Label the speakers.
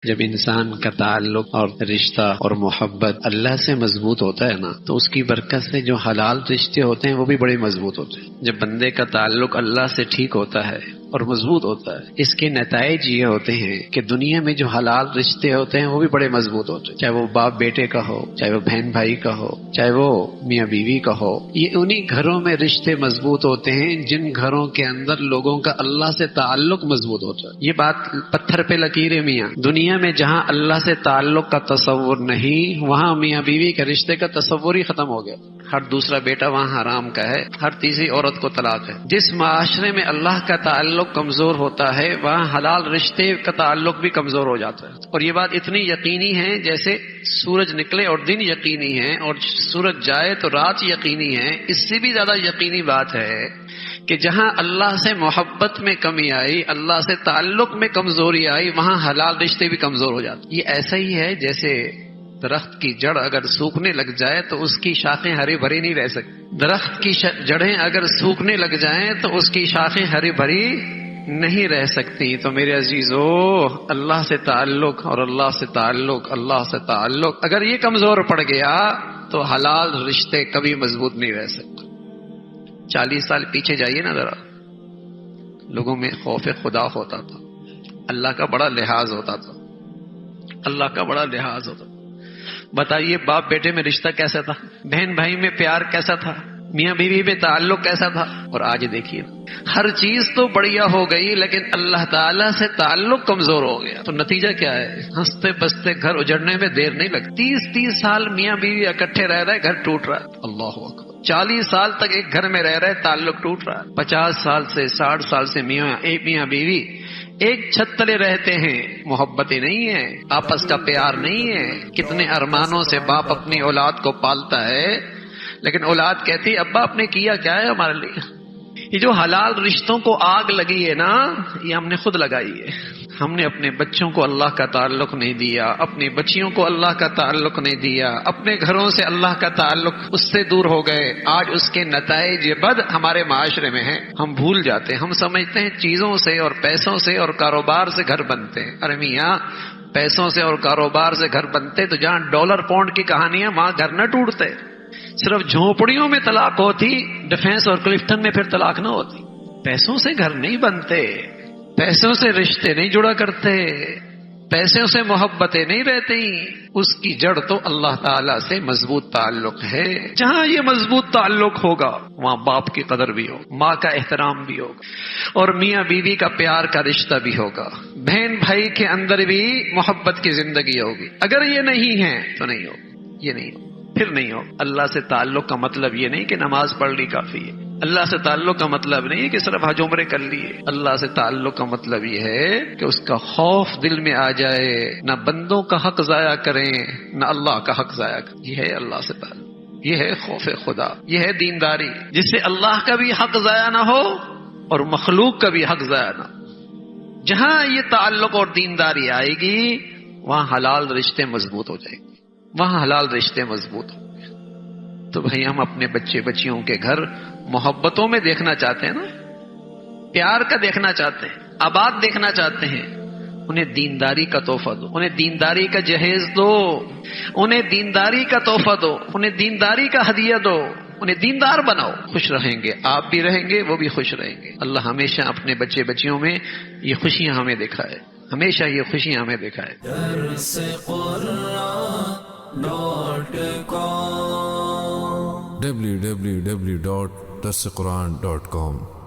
Speaker 1: جب انسان کا تعلق اور رشتہ اور محبت اللہ سے مضبوط ہوتا ہے نا، تو اس کی برکت سے جو حلال رشتے ہوتے ہیں وہ بھی بڑے مضبوط ہوتے ہیں۔ جب بندے کا تعلق اللہ سے ٹھیک ہوتا ہے اور مضبوط ہوتا ہے، اس کے نتائج یہ ہوتے ہیں کہ دنیا میں جو حلال رشتے ہوتے ہیں وہ بھی بڑے مضبوط ہوتے ہیں، چاہے وہ باپ بیٹے کا ہو، چاہے وہ بہن بھائی کا ہو، چاہے وہ میاں بیوی کا ہو۔ یہ انہی گھروں میں رشتے مضبوط ہوتے ہیں جن گھروں کے اندر لوگوں کا اللہ سے تعلق مضبوط ہوتا ہے۔ یہ بات پتھر پہ لکیریں میاں، دنیا میں جہاں اللہ سے تعلق کا تصور نہیں، وہاں میاں بیوی کے رشتے کا تصور ہی ختم ہو گیا۔ ہر دوسرا بیٹا وہاں حرام کا ہے، ہر تیسری عورت کو طلاق ہے۔ جس معاشرے میں اللہ کا تعلق کمزور ہوتا ہے وہاں حلال رشتے کا تعلق بھی کمزور ہو جاتا ہے۔ اور یہ بات اتنی یقینی ہے جیسے سورج نکلے اور دن یقینی ہے، اور سورج جائے تو رات یقینی ہے۔ اس سے بھی زیادہ یقینی بات ہے کہ جہاں اللہ سے محبت میں کمی آئی، اللہ سے تعلق میں کمزوری آئی، وہاں حلال رشتے بھی کمزور ہو جاتے۔ یہ ایسا ہی ہے جیسے درخت کی جڑ اگر سوکھنے لگ جائے تو اس کی شاخیں ہری بھری نہیں رہ سکتی۔ درخت کی جڑیں اگر سوکھنے لگ جائیں تو اس کی شاخیں ہری بھری نہیں رہ سکتی۔ تو میرے عزیزو، اللہ سے تعلق اور اللہ سے تعلق، اللہ سے تعلق اگر یہ کمزور پڑ گیا تو حلال رشتے کبھی مضبوط نہیں رہ سکتے۔ 40 سال پیچھے جائیے نا ذرا، لوگوں میں خوف خدا ہوتا تھا، اللہ کا بڑا لحاظ ہوتا تھا، اللہ کا بڑا لحاظ ہوتا تھا۔ بتائیے باپ بیٹے میں رشتہ کیسا تھا، بہن بھائی میں پیار کیسا تھا، میاں بیوی میں تعلق کیسا تھا۔ اور آج دیکھیے ہر چیز تو بڑھیا ہو گئی لیکن اللہ تعالیٰ سے تعلق کمزور ہو گیا۔ تو نتیجہ کیا ہے؟ ہنستے بستے گھر اجڑنے میں دیر نہیں لگتی۔ 30 سال میاں بیوی اکٹھے رہ رہے، گھر ٹوٹ رہا ہے۔ اللہ اکبر۔ 40 سال تک ایک گھر میں رہ رہے، تعلق ٹوٹ رہا ہے۔ 50 سال سے 60 سال سے میاں بیوی ایک چھت تلے رہتے ہیں، محبتیں نہیں ہیں، آپس کا پیار نہیں ہے۔ کتنے ارمانوں سے باپ اپنی اولاد کو پالتا ہے، لیکن اولاد کہتی ابا آپ نے کیا کیا ہے ہمارے لیے؟ یہ جو حلال رشتوں کو آگ لگی ہے نا، یہ ہم نے خود لگائی ہے۔ ہم نے اپنے بچوں کو اللہ کا تعلق نہیں دیا، اپنی بچیوں کو اللہ کا تعلق نہیں دیا، اپنے گھروں سے اللہ کا تعلق اس سے دور ہو گئے۔ آج اس کے نتائج بد ہمارے معاشرے میں ہیں۔ ہم بھول جاتے ہیں، ہم سمجھتے ہیں چیزوں سے اور پیسوں سے اور کاروبار سے گھر بنتے ہیں۔ ارے میاں، پیسوں سے اور کاروبار سے گھر بنتے تو جہاں ڈالر پاؤنڈ کی کہانیاں، وہاں گھر نہ ٹوٹتے۔ صرف جھونپڑیوں میں طلاق ہوتی، ڈیفینس اور کلفٹن میں پھر طلاق نہ ہوتی۔ پیسوں سے گھر نہیں بنتے، پیسوں سے رشتے نہیں جڑا کرتے، پیسوں سے محبتیں نہیں رہتی۔ اس کی جڑ تو اللہ تعالیٰ سے مضبوط تعلق ہے۔ جہاں یہ مضبوط تعلق ہوگا وہاں باپ کی قدر بھی ہوگی، ماں کا احترام بھی ہوگا، اور میاں بیوی کا پیار کا رشتہ بھی ہوگا، بہن بھائی کے اندر بھی محبت کی زندگی ہوگی۔ اگر یہ نہیں ہے تو نہیں ہوگا، یہ نہیں ہوگا، پھر نہیں ہو۔ اللہ سے تعلق کا مطلب یہ نہیں کہ نماز پڑھ لی کافی ہے، اللہ سے تعلق کا مطلب نہیں ہے کہ صرف حج عمرے کر لیے۔ اللہ سے تعلق کا مطلب یہ ہے کہ اس کا خوف دل میں آ جائے، نہ بندوں کا حق ضائع کریں نہ اللہ کا حق ضائع کریں۔ یہ ہے اللہ سے تعلق، یہ ہے خوف خدا، یہ ہے دینداری، جس سے اللہ کا بھی حق ضائع نہ ہو اور مخلوق کا بھی حق ضائع نہ ہو۔ جہاں یہ تعلق اور دینداری آئے گی وہاں حلال رشتے مضبوط ہو جائیں گے، وہاں حلال رشتے مضبوط ہوں گے۔ تو بھائی ہم اپنے بچے بچیوں کے گھر محبتوں میں دیکھنا چاہتے ہیں نا، پیار کا دیکھنا چاہتے ہیں، آباد دیکھنا چاہتے ہیں، انہیں دینداری کا تحفہ دو، انہیں دینداری کا جہیز دو، انہیں دینداری کا تحفہ دو، انہیں دینداری کا ہدیہ دو، انہیں دیندار بناؤ۔ خوش رہیں گے، آپ بھی رہیں گے، وہ بھی خوش رہیں گے۔ اللہ ہمیشہ اپنے بچے بچیوں میں یہ خوشیاں ہمیں دکھائے، ہمیشہ یہ خوشیاں ہمیں دکھائے۔
Speaker 2: www.darsequran.com